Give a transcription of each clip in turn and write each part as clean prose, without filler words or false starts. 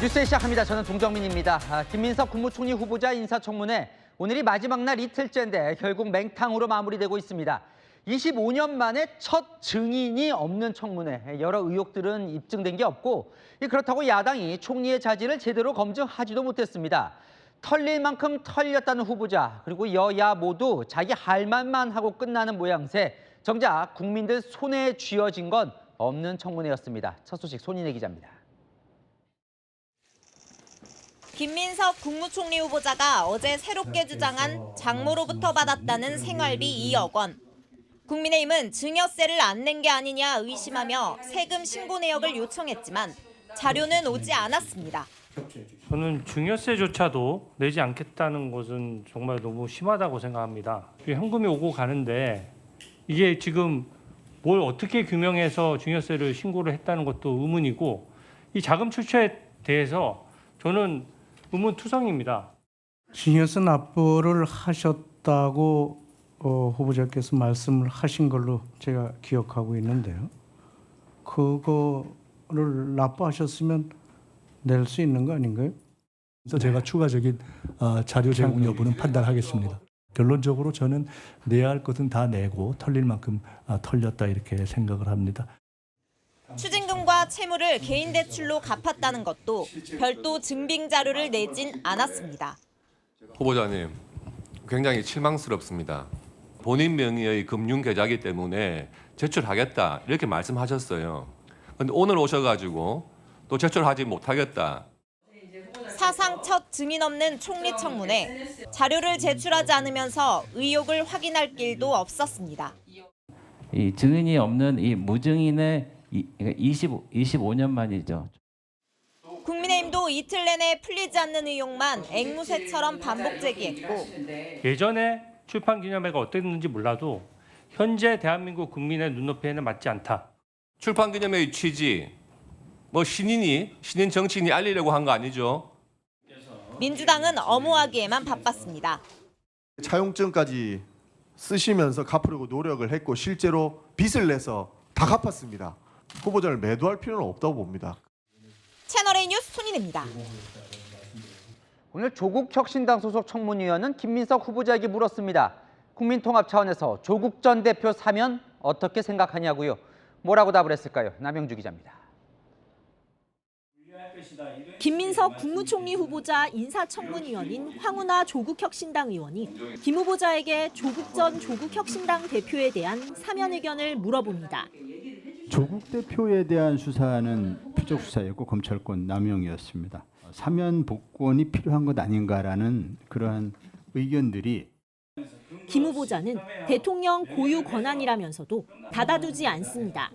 뉴스 시작합니다. 저는 동정민입니다. 김민석 국무총리 후보자 인사청문회 오늘이 마지막 날 이틀째인데 결국 맹탕으로 마무리되고 있습니다. 25년 만에 첫 증인이 없는 청문회. 여러 의혹들은 입증된 게 없고 그렇다고 야당이 총리의 자질을 제대로 검증하지도 못했습니다. 털릴 만큼 털렸다는 후보자 그리고 여야 모두 자기 할 말만 하고 끝나는 모양새. 정작 국민들 손에 쥐어진 건 없는 청문회였습니다. 첫 소식 손인혜 기자입니다. 김민석 국무총리 후보자가 어제 새롭게 주장한 장모로부터 받았다는 생활비 2억 원. 국민의힘은 증여세를 안 낸 게 아니냐 의심하며 세금 신고 내역을 요청했지만 자료는 오지 않았습니다. 저는 증여세조차도 내지 않겠다는 것은 정말 너무 심하다고 생각합니다. 현금이 오고 가는데 이게 지금 뭘 어떻게 규명해서 증여세를 신고를 했다는 것도 의문이고 이 자금 출처에 대해서 저는 의문투성입니다. 증여세 납부를 하셨다고 후보자께서 말씀을 하신 걸로 제가 기억하고 있는데요. 그거를 납부하셨으면 낼 수 있는 거 아닌가요? 그래서 제가 추가적인 자료 제공 여부는 판단하겠습니다. 결론적으로 저는 내야 할 것은 다 내고 털릴 만큼 털렸다 이렇게 생각을 합니다. 추징금과 채무를 개인 대출로 갚았다는 것도 별도 증빙 자료를 내진 않았습니다. 후보자님, 굉장히 실망스럽습니다. 본인 명의의 금융 계좌이기 때문에 제출하겠다 이렇게 말씀하셨어요. 그런데 오늘 오셔가지고 또 제출하지 못하겠다. 사상 첫 증인 없는 총리 청문회. 자료를 제출하지 않으면서 의혹을 확인할 길도 없었습니다. 이 증인이 없는 이 무증인의 25년 만이죠. 국민의힘도 이틀 내내 풀리지 않는 의혹만 앵무새처럼 반복 제기했고 예전에 출판기념회가 어땠는지 몰라도 현재 대한민국 국민의 눈높이에는 맞지 않다. 출판기념회의 취지, 신인 정치인이 알리려고 한 거 아니죠? 민주당은 엄호하기에만 바빴습니다. 차용증까지 쓰시면서 갚으려고 노력을 했고 실제로 빚을 내서 다 갚았습니다. 후보자를 매도할 필요는 없다고 봅니다. 채널A 뉴스 손인혜입니다. 오늘 조국 혁신당 소속 청문위원은 김민석 후보자에게 물었습니다. 국민통합 차원에서 조국 전 대표 사면 어떻게 생각하냐고요. 뭐라고 답을 했을까요? 남영주 기자입니다. 김민석 국무총리 후보자 인사청문위원인 황운하 조국혁신당 의원이 김 후보자에게 조국 전 조국혁신당 대표에 대한 사면 의견을 물어봅니다. 조국 대표에 대한 수사는 표적 수사였고 검찰권 남용이었습니다. 사면 복권이 필요한 것 아닌가라는 그러한 의견들이 김 후보자는 대통령 고유 권한이라면서도 받아두지 않습니다.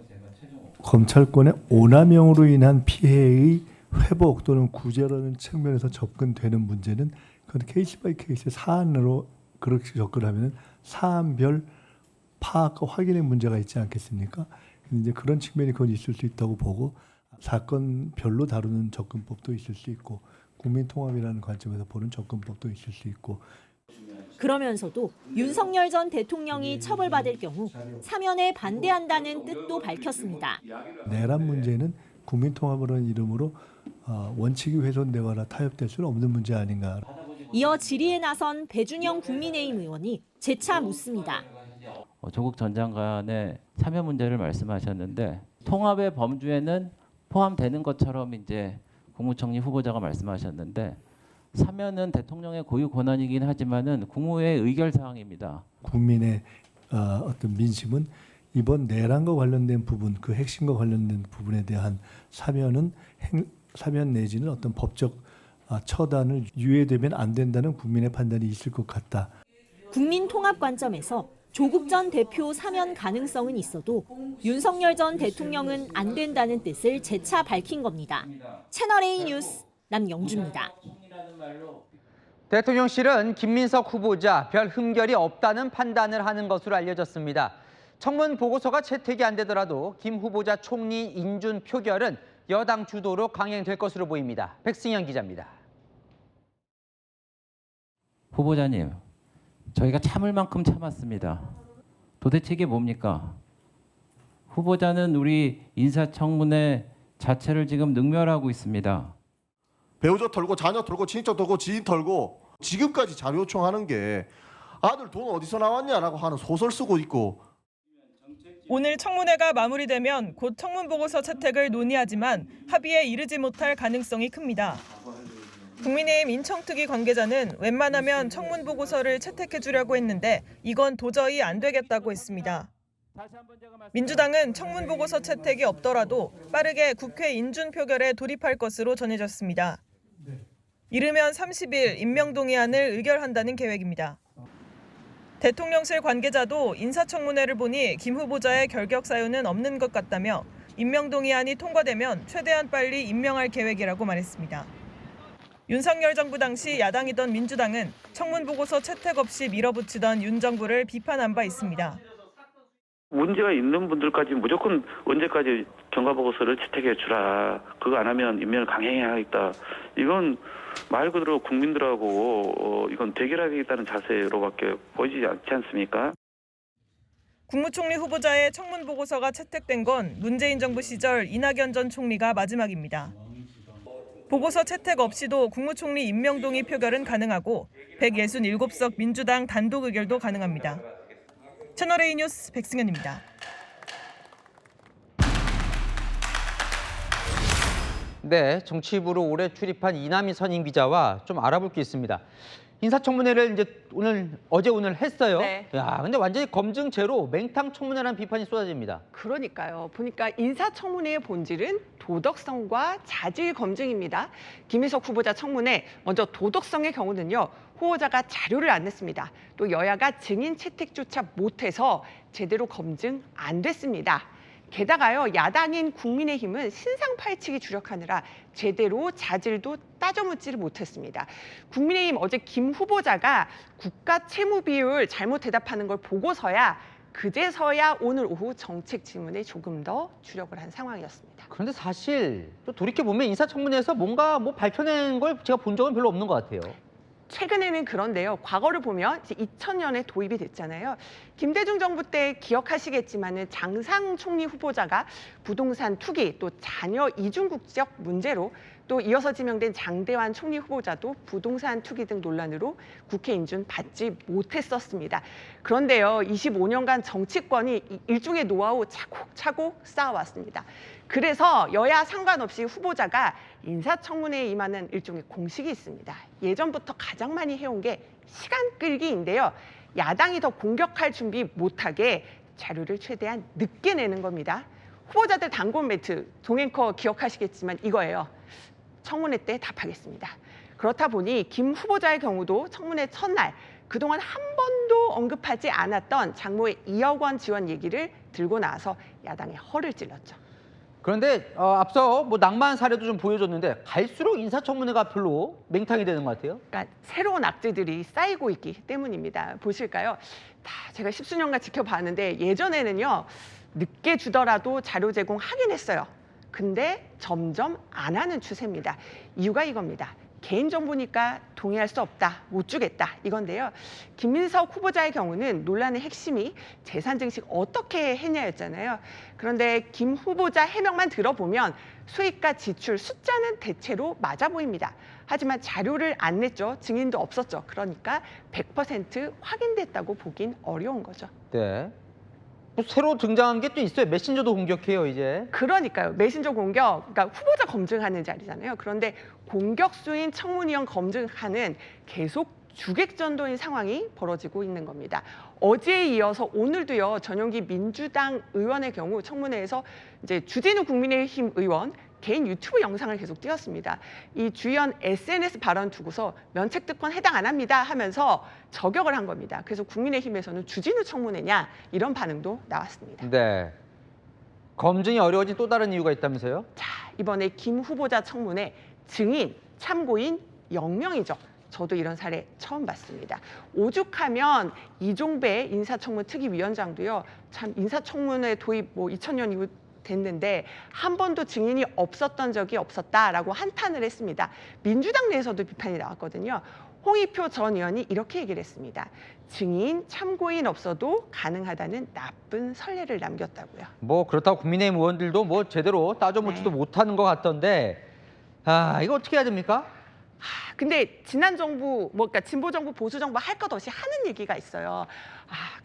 검찰권의 오남용으로 인한 피해의 회복 또는 구제라는 측면에서 접근되는 문제는 그건 케이스 바이 케이스 사안으로 그렇게 접근하면 사안별 파악과 확인의 문제가 있지 않겠습니까? 이제 그런 측면이 그건 있을 수 있다고 보고 사건별로 다루는 접근법도 있을 수 있고 국민통합이라는 관점에서 보는 접근법도 있을 수 있고 그러면서도 윤석열 전 대통령이 처벌받을 경우 사면에 반대한다는 뜻도 밝혔습니다. 내란 문제는 국민통합이라는 이름으로 원칙이 훼손되거나 타협될 수는 없는 문제 아닌가. 이어 질의에 나선 배준영 국민의힘 의원이 재차 묻습니다. 조국 전 장관의 사면 문제를 말씀하셨는데 통합의 범주에는 포함되는 것처럼 이제 국무총리 후보자가 말씀하셨는데 사면은 대통령의 고유 권한이긴 하지만은 국무회의 의결 사항입니다. 국민의 어떤 민심은 이번 내란과 관련된 부분, 그 핵심과 관련된 부분에 대한 사면 내지는 어떤 법적 처단을 유예되면 안 된다는 국민의 판단이 있을 것 같다. 국민 통합 관점에서 조국 전 대표 사면 가능성은 있어도 윤석열 전 대통령은 안 된다는 뜻을 재차 밝힌 겁니다. 채널A 뉴스 남영주입니다. 대통령실은 김민석 후보자 별 흠결이 없다는 판단을 하는 것으로 알려졌습니다. 청문 보고서가 채택이 안 되더라도 김 후보자 총리 인준 표결은 여당 주도로 강행될 것으로 보입니다. 백승현 기자입니다. 후보자님, 저희가 참을 만큼 참았습니다. 도대체 이게 뭡니까? 후보자는 우리 인사청문회 자체를 지금 능멸하고 있습니다. 배우자 털고 자녀 털고 친척 털고 지인 털고 지금까지 자료 요청하는 게 아들 돈 어디서 나왔냐라고 하는 소설 쓰고 있고. 오늘 청문회가 마무리되면 곧 청문보고서 채택을 논의하지만 합의에 이르지 못할 가능성이 큽니다. 국민의힘 인청특위 관계자는 웬만하면 청문보고서를 채택해 주려고 했는데 이건 도저히 안 되겠다고 했습니다. 민주당은 청문보고서 채택이 없더라도 빠르게 국회 인준표결에 돌입할 것으로 전해졌습니다. 이르면 30일 임명동의안을 의결한다는 계획입니다. 대통령실 관계자도 인사청문회를 보니 김 후보자의 결격 사유는 없는 것 같다며 임명동의안이 통과되면 최대한 빨리 임명할 계획이라고 말했습니다. 윤석열 정부 당시 야당이던 민주당은 청문보고서 채택 없이 밀어붙이던 윤 정부를 비판한 바 있습니다. 문제가 있는 분들까지 무조건 언제까지 경과보고서를 채택해 주라. 그거 안 하면 임명을 강행해야겠다. 이건 말 그대로 국민들하고 이건 대결하겠다는 자세로밖에 보이지 않지 않습니까? 국무총리 후보자의 청문보고서가 채택된 건 문재인 정부 시절 이낙연 전 총리가 마지막입니다. 보고서 채택 없이도 국무총리 임명동의 표결은 가능하고 167석 민주당 단독 의결도 가능합니다. 채널A 뉴스 백승현입니다. 네, 정치부로 올해 출입한 이남희 선임 기자와 좀 알아볼 게 있습니다. 인사청문회를 이제 어제 오늘 했어요. 네. 야, 근데 완전히 검증 제로 맹탕 청문회라는 비판이 쏟아집니다. 그러니까요. 보니까 인사청문회의 본질은 도덕성과 자질 검증입니다. 김인석 후보자 청문회, 먼저 도덕성의 경우는요. 후보자가 자료를 안 냈습니다. 또 여야가 증인 채택조차 못해서 제대로 검증 안 됐습니다. 게다가요, 야당인 국민의힘은 신상 파헤치기 주력하느라 제대로 자질도 따져묻지를 못했습니다. 국민의힘 어제 김 후보자가 국가 채무 비율 잘못 대답하는 걸 보고서야 그제서야 오늘 오후 정책 질문에 조금 더 주력을 한 상황이었습니다. 그런데 사실 또 돌이켜보면 인사청문회에서 뭔가 밝혀낸 걸 제가 본 적은 별로 없는 것 같아요. 최근에는 그런데요. 과거를 보면 이제 2000년에 도입이 됐잖아요. 김대중 정부 때 기억하시겠지만은 장상 총리 후보자가 부동산 투기 또 자녀 이중 국적 문제로 또 이어서 지명된 장대환 총리 후보자도 부동산 투기 등 논란으로 국회 인준 받지 못했었습니다. 그런데요, 25년간 정치권이 일종의 노하우 차곡차곡 쌓아왔습니다. 그래서 여야 상관없이 후보자가 인사청문회에 임하는 일종의 공식이 있습니다. 예전부터 가장 많이 해온 게 시간 끌기인데요. 야당이 더 공격할 준비 못하게 자료를 최대한 늦게 내는 겁니다. 후보자들 단골 멘트, 동앵커 기억하시겠지만 이거예요. 청문회 때 답하겠습니다. 그렇다 보니 김 후보자의 경우도 청문회 첫날 그동안 한 번도 언급하지 않았던 장모의 2억 원 지원 얘기를 들고 나와서 야당의 허를 찔렀죠. 그런데 앞서 낭만 사례도 좀 보여줬는데 갈수록 인사청문회가 별로 맹탕이 되는 것 같아요. 그러니까 새로운 악재들이 쌓이고 있기 때문입니다. 보실까요? 제가 십수년간 지켜봤는데 예전에는요. 늦게 주더라도 자료 제공하긴 했어요. 근데 점점 안 하는 추세입니다. 이유가 이겁니다. 개인정보니까 동의할 수 없다, 못 주겠다 이건데요. 김민석 후보자의 경우는 논란의 핵심이 재산 증식 어떻게 했냐였잖아요. 그런데 김 후보자 해명만 들어보면 수익과 지출 숫자는 대체로 맞아 보입니다. 하지만 자료를 안 냈죠. 증인도 없었죠. 그러니까 100% 확인됐다고 보긴 어려운 거죠. 네. 새로 등장한 게 또 있어요. 메신저도 공격해요, 이제. 그러니까요. 메신저 공격, 그러니까 후보자 검증하는 자리잖아요. 그런데 공격수인 청문위원 검증하는 계속 주객전도인 상황이 벌어지고 있는 겁니다. 어제에 이어서 오늘도요. 전용기 민주당 의원의 경우 청문회에서 이제 주진우 국민의힘 의원 개인 유튜브 영상을 계속 띄웠습니다. 이 주연 SNS 발언 두고서 면책특권 해당 안 합니다 하면서 저격을 한 겁니다. 그래서 국민의힘에서는 주진우 청문회냐 이런 반응도 나왔습니다. 네. 검증이 어려워진 또 다른 이유가 있다면서요? 자, 이번에 김 후보자 청문회 증인, 참고인 0명이죠. 저도 이런 사례 처음 봤습니다. 오죽하면 이종배 인사청문특위위원장도요. 참 인사청문회 도입 2000년 이후 됐는데 한 번도 증인이 없었던 적이 없었다라고 한탄을 했습니다. 민주당 내에서도 비판이 나왔거든요. 홍익표 전 의원이 이렇게 얘기를 했습니다. 증인, 참고인 없어도 가능하다는 나쁜 선례를 남겼다고요. 그렇다고 국민의힘 의원들도 제대로 따져묻지도 못하는 것 같던데 이거 어떻게 해야 됩니까? 근데 지난 정부, 그러니까 진보 정부, 보수 정부 할 것 없이 하는 얘기가 있어요.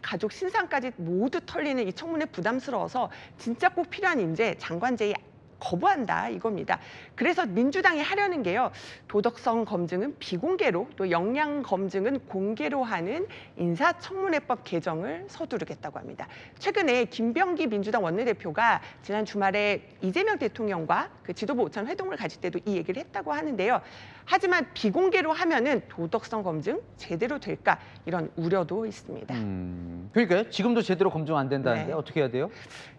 가족 신상까지 모두 털리는 이 청문회 부담스러워서 진짜 꼭 필요한 인재, 장관 제의 거부한다 이겁니다. 그래서 민주당이 하려는 게요. 도덕성 검증은 비공개로 또 역량 검증은 공개로 하는 인사청문회법 개정을 서두르겠다고 합니다. 최근에 김병기 민주당 원내대표가 지난 주말에 이재명 대통령과 그 지도부 오찬 회동을 가질 때도 이 얘기를 했다고 하는데요. 하지만 비공개로 하면은 도덕성 검증 제대로 될까 이런 우려도 있습니다. 그러니까요. 지금도 제대로 검증 안 된다는데 네. 어떻게 해야 돼요?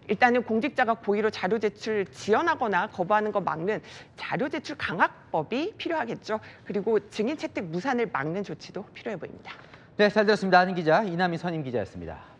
일단은 공직자가 고의로 자료 제출 지연하거나 거부하는 거 막는 자료 제출 강화법이 필요하겠죠. 그리고 증인 채택 무산을 막는 조치도 필요해 보입니다. 네, 잘 들었습니다. 아는 기자 이남희 선임 기자였습니다.